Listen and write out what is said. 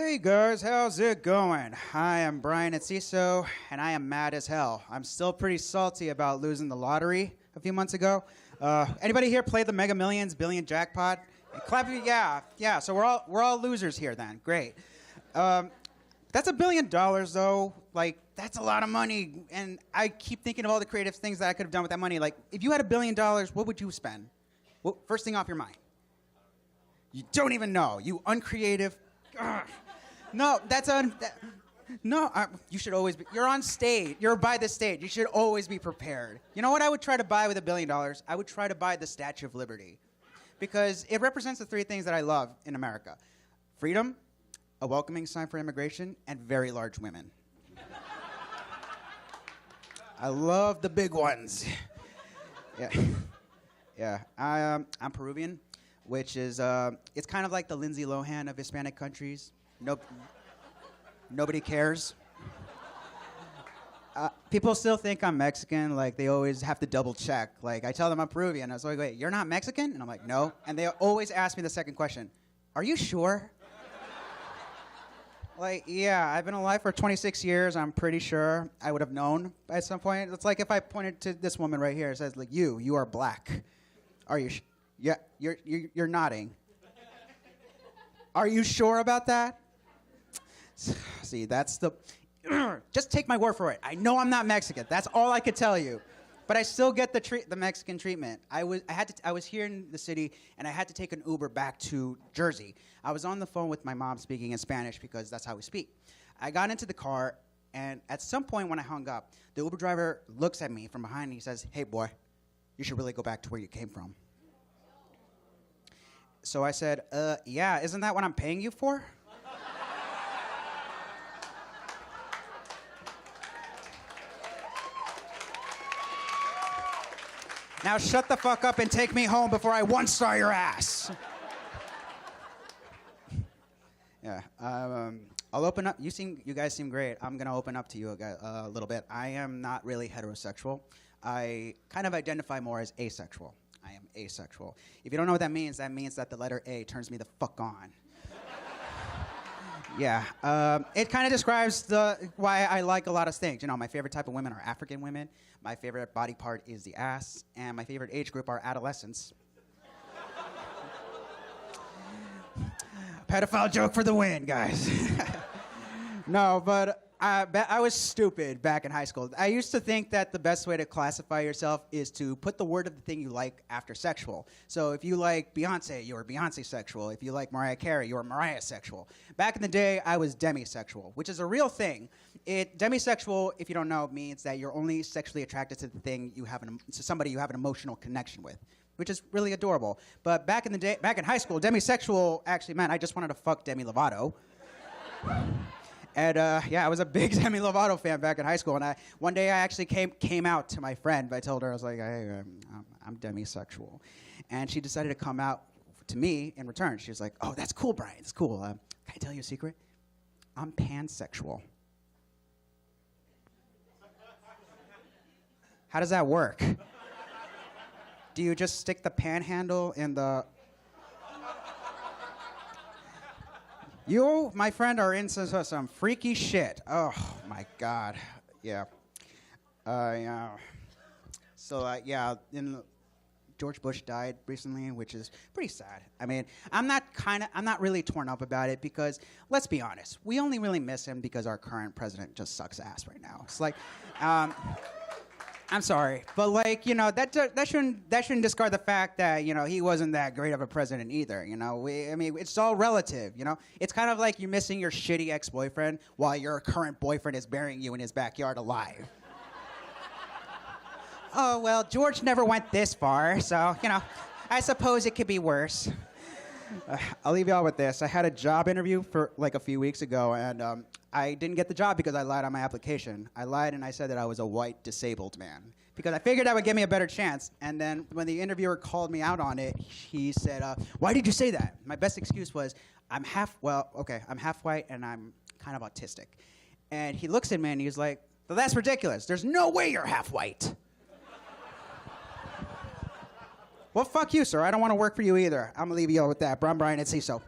Hey guys, how's it going? I am Brian Enciso, and I am mad as hell. I'm still pretty salty about losing the lottery a few months ago. Anybody here play the Mega Millions billion jackpot? Clap, yeah. So we're all losers here then. Great. That's $1 billion though. Like that's a lot of money, and I keep thinking of all the creative things that I could have done with that money. Like if you had $1 billion, what would you spend? Well, first thing off your mind. You don't even know. You uncreative. Ugh. No, you should always be. You're on stage. You're by the stage. You should always be prepared. You know what I would try to buy with $1 billion? I would try to buy the Statue of Liberty, because it represents the three things that I love in America: freedom, a welcoming sign for immigration, and very large women. I love the big ones. Yeah. I'm Peruvian, which is it's kind of like the Lindsay Lohan of Hispanic countries. Nobody cares. People still think I'm Mexican. Like they always have to double check. Like I tell them I'm Peruvian. I was like, wait, you're not Mexican? And I'm like, no. And they always ask me the second question: are you sure? Like, yeah, I've been alive for 26 years. I'm pretty sure I would have known at some point. It's like if I pointed to this woman right here. It says, like, you are black. Are you? Yeah, you're nodding. Are you sure about that? See, that's the. Just take my word for it. I know I'm not Mexican. That's all I could tell you. But I still get the Mexican treatment. I was here in the city, and I had to take an Uber back to Jersey. I was on the phone with my mom speaking in Spanish because that's how we speak. I got into the car, and at some point when I hung up, the Uber driver looks at me from behind, and he says, "Hey, boy, you should really go back to where you came from." So I said, yeah, isn't that what I'm paying you for? Now shut the fuck up and take me home before I one-star your ass. Yeah, I'll open up. You guys seem great. I'm gonna open up to you a little bit. I am not really heterosexual. I kind of identify more as asexual. I am asexual. If you don't know what that means that the letter A turns me the fuck on. Yeah, it kind of describes why I like a lot of things. You know, my favorite type of women are African women. My favorite body part is the ass, and my favorite age group are adolescents. Pedophile joke for the win, guys. No, but I was stupid back in high school. I used to think that the best way to classify yourself is to put the word of the thing you like after sexual. So if you like Beyonce, you're Beyonce sexual. If you like Mariah Carey, you're Mariah sexual. Back in the day, I was demisexual, which is a real thing. Demisexual, if you don't know, means that you're only sexually attracted to the thing to somebody you have an emotional connection with, which is really adorable. But back in high school, demisexual actually meant I just wanted to fuck Demi Lovato. And yeah, I was a big Demi Lovato fan back in high school. And one day I actually came out to my friend. I told her, I was like, hey, I'm demisexual. And she decided to come out to me in return. She was like, oh, that's cool, Brian. It's cool. Can I tell you a secret? I'm pansexual. How does that work? Do you just stick the panhandle in the... You, my friend, are into some freaky shit. Oh, my God. Yeah. Yeah. So, yeah, George Bush died recently, which is pretty sad. I mean, I'm not really torn up about it because, let's be honest, we only really miss him because our current president just sucks ass right now. It's like, I'm sorry, but like, you know, that shouldn't discard the fact that, you know, he wasn't that great of a president either. You know, I mean, it's all relative. You know, it's kind of like you're missing your shitty ex-boyfriend while your current boyfriend is burying you in his backyard alive. Oh well, George never went this far, so you know, I suppose it could be worse. I'll leave y'all with this. I had a job interview for like a few weeks ago, and I didn't get the job because I lied on my application. I lied and I said that I was a white disabled man because I figured that would give me a better chance. And then when the interviewer called me out on it, he said, why did you say that? My best excuse was, I'm half white and I'm kind of autistic. And he looks at me and he's like, well, that's ridiculous. There's no way you're half white. Well, fuck you, sir. I don't want to work for you either. I'm going to leave you all with that. I'm Brian Enciso.